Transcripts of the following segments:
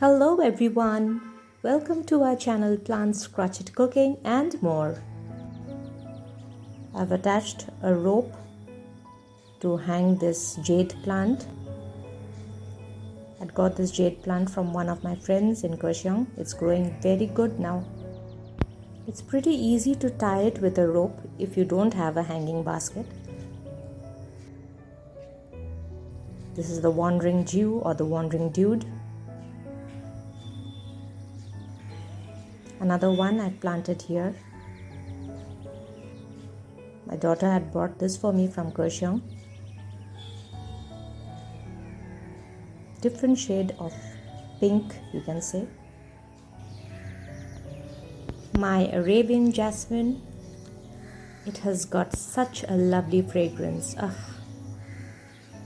Hello everyone, welcome to our channel Plants Crochet Cooking and more. I've attached a rope to hang this jade plant. I got this jade plant from one of my friends in Kaohsiung. It's growing very good now. It's pretty easy to tie it with a rope if you don't have a hanging basket. This is the wandering Jew or the wandering dude. Another one I planted here. My daughter had brought this for me from Kaohsiung. Different shade of pink, you can say. My Arabian jasmine. It has got such a lovely fragrance.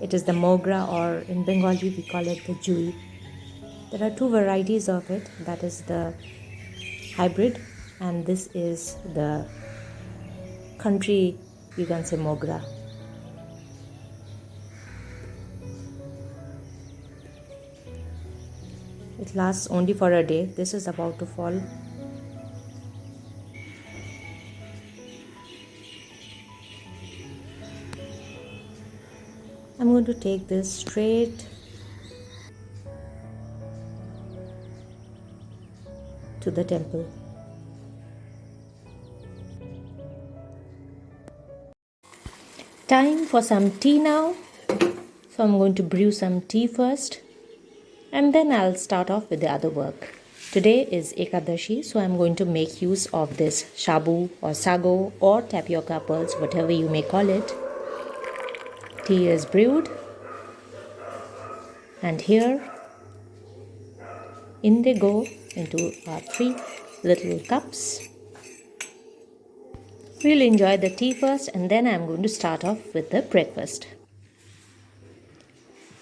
It is the mogra, or in Bengali we call it the jui. There are two varieties of it. That is the hybrid, and this is the country, you can say, mogra. It lasts only for a day. This is about to fall. I'm going to take this straight to the temple. Time for some tea now. So I'm going to brew some tea first, and then I'll start off with the other work. Today is Ekadashi, so I'm going to make use of this shabu or sago or tapioca pearls, whatever you may call it. Tea is brewed, and here in they go into our 3 little cups. We'll enjoy the tea first, and then I'm going to start off with the breakfast.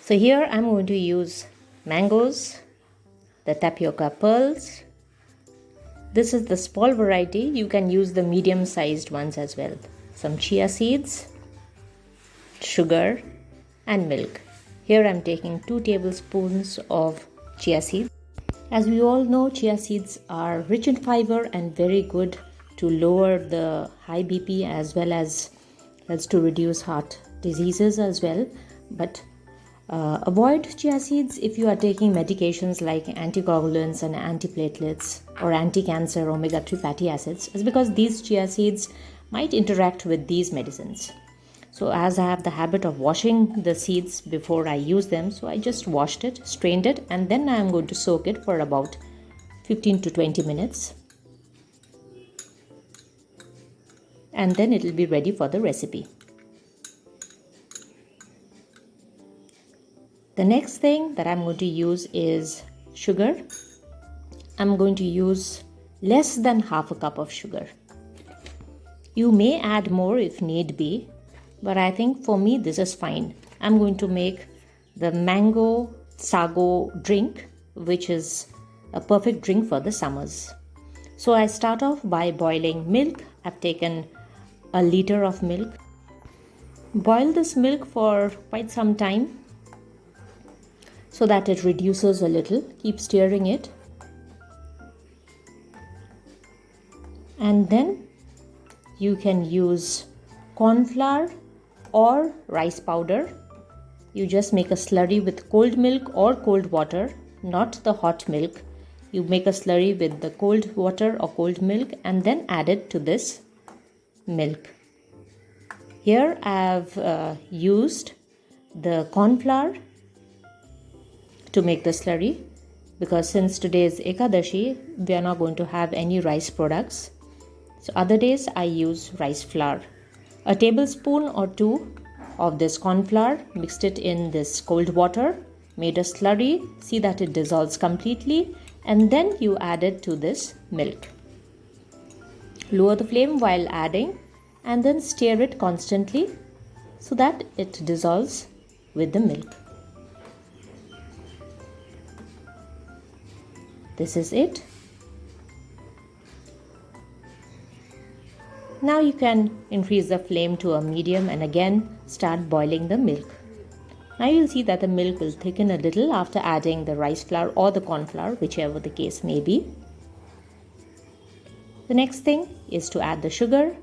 So here I'm going to use mangoes, the tapioca pearls. This is the small variety. You can use the medium sized ones as well. Some chia seeds, sugar and milk. Here I'm taking 2 tablespoons of chia seeds. As we all know, chia seeds are rich in fiber and very good to lower the high BP, as well as helps to reduce heart diseases as well. But avoid chia seeds if you are taking medications like anticoagulants and antiplatelets or anti-cancer omega-3 fatty acids, is because these chia seeds might interact with these medicines. So as I have the habit of washing the seeds before I use them, so I just washed it, strained it, and then I am going to soak it for about 15 to 20 minutes. And then it will be ready for the recipe. The next thing that I'm going to use is sugar. I'm going to use less than half a cup of sugar. You may add more if need be, but I think for me this is fine. I'm going to make the mango sago drink, which is a perfect drink for the summers. So I start off by boiling milk. I've taken a liter of milk. Boil this milk for quite some time so that it reduces a little. Keep stirring it. And then you can use corn flour or rice powder. You just make a slurry with cold milk or cold water, not the hot milk. You make a slurry with the cold water or cold milk and then add it to this milk. Here I have used the corn flour to make the slurry, because since today is Ekadashi, we are not going to have any rice products. So other days I use rice flour. A tablespoon or 2 of this corn flour, mixed it in this cold water, made a slurry. See that it dissolves completely, and then you add it to this milk. Lower the flame while adding, and then stir it constantly so that it dissolves with the milk. This is it. Now you can increase the flame to a medium and again start boiling the milk. Now you'll see that the milk will thicken a little after adding the rice flour or the corn flour, whichever the case may be. The next thing is to add the sugar.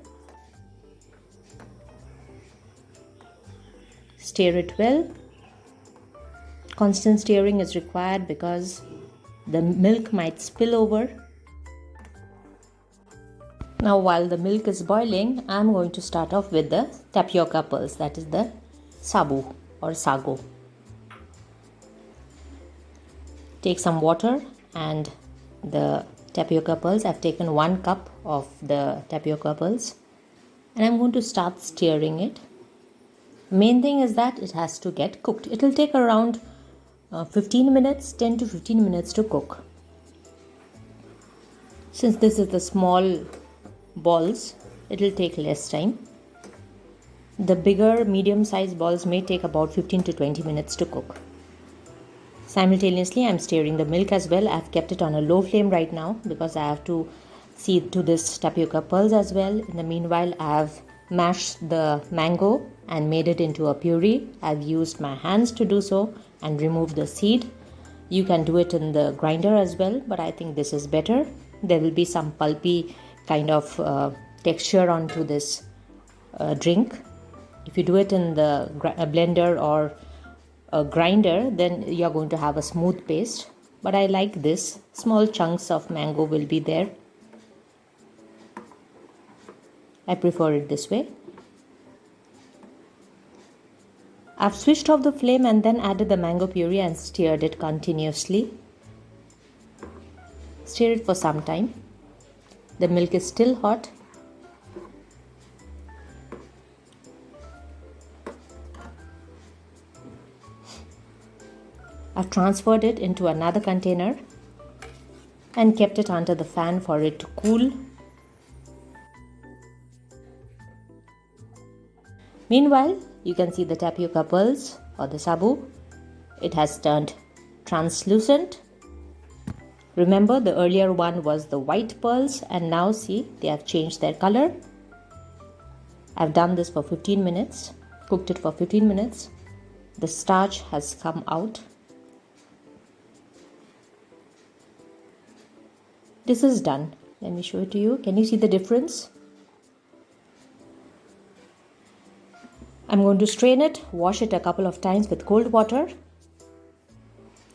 Stir it well. Constant stirring is required because the milk might spill over. Now while the milk is boiling, I'm going to start off with the tapioca pearls, that is the sabu or sago. Take some water and the tapioca pearls. I've taken 1 cup of the tapioca pearls and I'm going to start stirring it. Main thing is that it has to get cooked. It will take around 15 minutes, 10 to 15 minutes to cook. Since this is the small balls, it will take less time. The bigger medium sized balls may take about 15 to 20 minutes to cook. Simultaneously, I'm stirring the milk as well. I've kept it on a low flame right now because I have to see to this tapioca pearls as well. In the meanwhile, I've mashed the mango and made it into a puree. I've used my hands to do so and remove the seed. You can do it in the grinder as well, but I think this is better. There will be some pulpy kind of texture onto this drink. If you do it in the blender or a grinder, then you're going to have a smooth paste. But I like this. Small chunks of mango will be there. I prefer it this way. I've switched off the flame and then added the mango puree and stirred it continuously. Stir it for some time. The milk is still hot. I've transferred it into another container and kept it under the fan for it to cool. Meanwhile, you can see the tapioca pearls or the sabu. It has turned translucent. Remember, the earlier one was the white pearls and now see they have changed their color. I've done this for 15 minutes, cooked it for 15 minutes. The starch has come out. This is done. Let me show it to you. Can you see the difference? I'm going to strain it, wash it a couple of times with cold water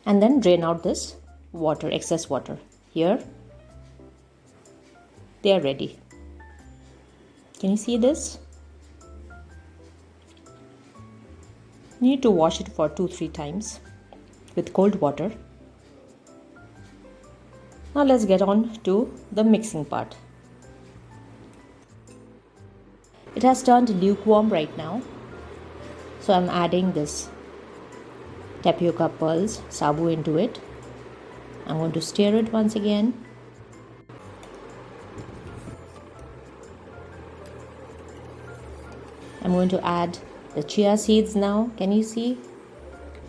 and then drain out this water, excess water. Here, they are ready. Can you see this? You need to wash it for 2-3 times with cold water. Now let's get on to the mixing part. It has turned lukewarm right now. So I'm adding this tapioca pearls, sabu into it. I'm going to stir it once again. I'm going to add the chia seeds now. Can you see?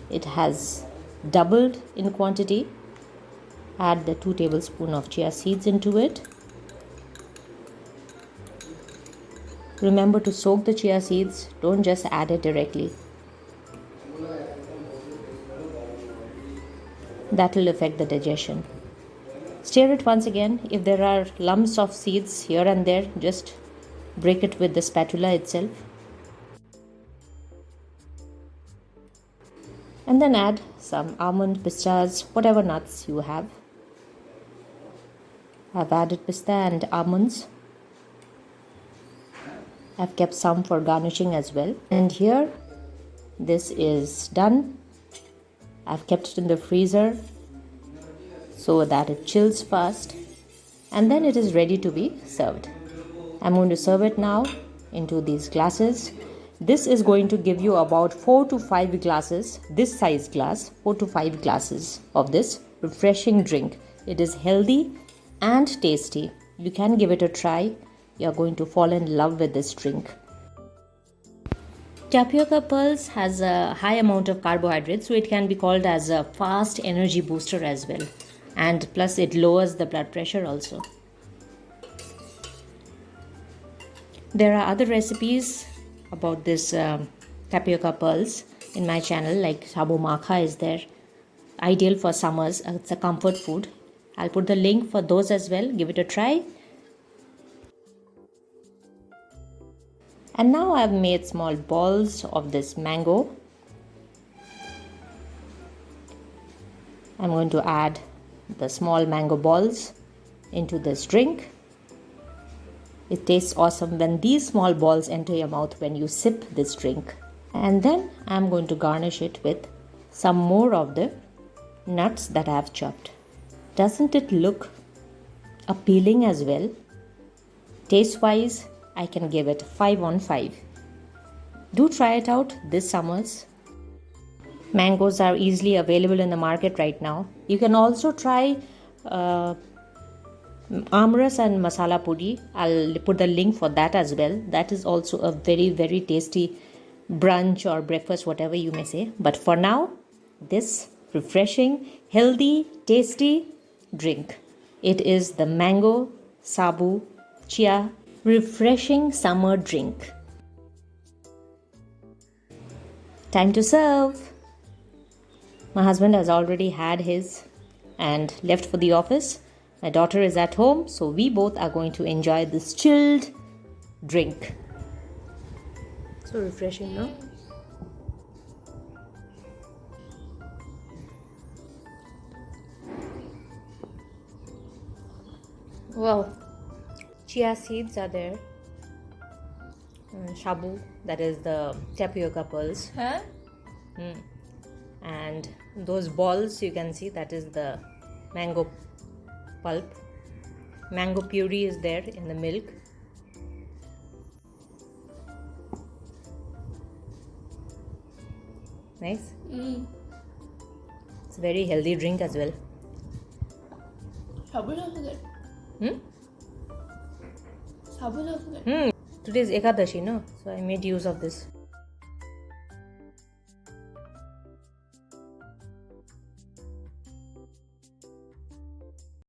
It has doubled in quantity. Add the 2 tablespoons of chia seeds into it. Remember to soak the chia seeds, don't just add it directly. That will affect the digestion. Stir it once again. If there are lumps of seeds here and there, just break it with the spatula itself. And then add some almond, pistas, whatever nuts you have. I've added pista and almonds. I've kept some for garnishing as well. And here, this is done. I've kept it in the freezer so that it chills fast. And then it is ready to be served. I'm going to serve it now into these glasses. This is going to give you about 4 to 5 glasses, this size glass, 4 to 5 glasses of this refreshing drink. It is healthy and tasty. You can give it a try. You're going to fall in love with this drink. Tapioca pearls has a high amount of carbohydrates, so it can be called as a fast energy booster as well. And plus it lowers the blood pressure also. There are other recipes about this tapioca pearls. in my channel, like Sabu Makha is there. Ideal for summers. It's a comfort food. I'll put the link for those as well. Give it a try. And now I've made small balls of this mango. I'm going to add the small mango balls into this drink. It tastes awesome when these small balls enter your mouth when you sip this drink. And then I'm going to garnish it with some more of the nuts that I have chopped. Doesn't it look appealing as well? Taste wise, I can give it 5 on 5. Do try it out this summers. Mangoes are easily available in the market right now. You can also try amras and masala puri. I'll put the link for that as well. That is also a very, very tasty brunch or breakfast, whatever you may say. But for now, this refreshing, healthy, tasty drink. It is the mango sabu chia refreshing summer drink. Time to serve. My husband has already had his and left for the office. My daughter is at home, so we both are going to enjoy this chilled drink. So refreshing, no? Wow. Chia seeds are there. Shabu, that is the tapioca pearls. Huh? And those balls you can see, that is the mango pulp. Mango puree is there in the milk. Nice. It's a very healthy drink as well. Sabu is also good. Sabu is also good. Today is Ekadashi, no? So I made use of this.